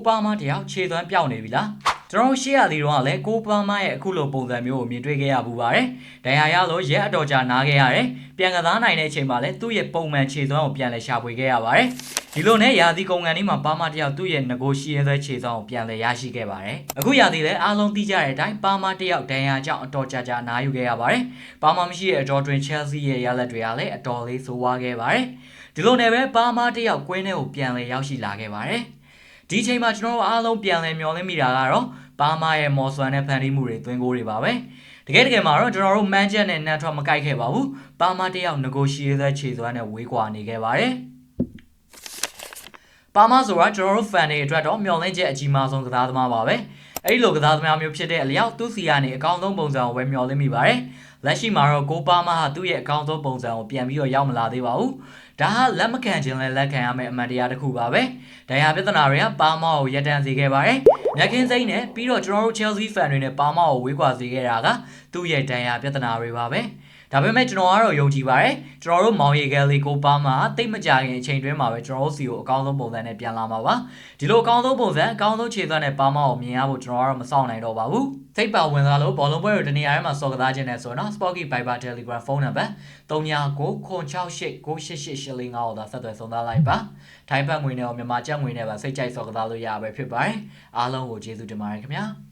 ပါမတယောက်ခြေသွမ်းပြောင်းနေပြီလားကျွန်တော်ရှေ့ရသေးတော့လည်းကိုပါမရဲ့အခုလိုပုံစံမျိုးကိုမြင်တွေ့ခဲ့ရပူပါတယ်ဒဏ်ရာရလို့ရက်အတော်ကြာနားခဲ့ရတယ်ပြန်ကစားနိုင်တဲ့အချိန်မှာလည်းသူ့ရဲ့ပုံမှန်ခြေသွမ်းကိုပြန်လည်ရှာဖွေခဲ့ရပါတယ်ဒီလိုနဲ့ရာသီကုန်ကန်လေးမှာပါမတယောက်သူ့ရဲ့ငကိုရှိရဲတဲ့ခြေသွမ်းကိုပြန်လည်ရရှိခဲ့ပါတယ်အခုရာသီလည်းအားလုံးသိကြတဲ့အတိုင်းပါမတယောက်ဒဏ်ရာကြောင့်အတော်ကြာကြာနားယူခဲ့ရပါတယ်ပါမမရှိတဲ့အတော်တွင် Chelsea ရဲ့ရလဒ်တွေကလည်းအတော်လေးဆိုးဝါးခဲ့ပါတယ်ဒီလိုနဲ့ပဲပါမတယောက်ကွင်းထဲကိုပြန်လည်ရောက်ရှိလာခဲ့ပါတယ်ဒီချိန်မှာကျွန်တော်တို့အားလုံးပြန်လည်မျှော်လင့်မိတာကတော့ပါမရဲ့မော်ဆွမ်နဲ့ဖန်တီးမှုတွေသွင်းကိုတွေပါပဲတကယ်မှာတော့ကျွန်တော်တို့မန်ချက်နဲ့နန်ထရမကိုက်ခဲ့ပါဘူးပါမတယောက်ငကိုရှိရဲခြေစွမ်းနဲ့ဝေးကွာနေခဲ့ပါတယ်ပါမဆိုတာကျွန်တော်တို့ဖန်တွေအတွက်တော့မျှော်လင့်ချက်အကြီးမားဆုံးကစားသမားပါပဲအဲ့ဒီလိုကစားသမားမျိုးဖြစ်တဲ့အလျောက်သူ့စီကနေအကောင်းဆုံးပုံစံကိုဝယ်မျှော်လင့်မိပါတယ်လက်ရှိမှာတော့ကိုပါမဟာသူ့ရဲ့အကောင်းဆုံးပုံစံကိုပြန်ပြီးတော့ရောက်မလာသေးပါဘူးဒါဟာလက်မခံခြင်းနဲ့လက်ခံရမယ့်အမှန်တရားတစ်ခုပါပဲဒဏ်ရာပြဿနာတွေကပါမောကိုရပ်တန့်စေခဲ့ပါတယ်ညကင်းစိမ့်နဲ့ပြီးတော့ကျွန်တော်တို့ Chelsea fan တွေနဲ့ပါမောကိုဝေးကွာစေခဲ့တာကသူ့ရဲ့ဒဏ်ရာပြဿနာတွေပါပဲဒါပေမဲ့ကျွန်တော်ကတော့ယုံကြည်ပါတယ်ကျွန်တော်တို့မောင်ရီကယ်လီကိုပါမတိတ်မကြခင်အချိန်တွင်းမှာပဲကျွန်တော်တို့စီကိုအကောင်းဆုံးပုံစံနဲ့ပြန်လာမှာပါဒီလိုအကောင်းဆုံးပုံစံအကောင်းဆုံးခြေစွမ်းနဲ့ပါမကိုမြင်ရဖို့ကျွန်တော်ကတော့မစောင့်နိုင်တော့ပါဘူးစိတ်ပါဝင်စားလို့ဘောလုံးပွဲတွေတနေရာထဲမှာစော်ကစားခြင်းနဲ့ဆိုတော့ Sporky Viber Telegram ဖုန်းနံပါတ်3996898845ကိုသာဆက်သွယ်ဆောင်သားလိုက်ပါထိုင်းဘတ်ငွေနဲ့ရောမြန်မာကျပ်ငွေနဲ့ပါစိတ်ကြိုက်စော်ကစားလို့ရပါပဲဖြစ်ပါတယ်အားလုံးကိုကျေးဇူးတင်ပါတယ်ခင်ဗျာ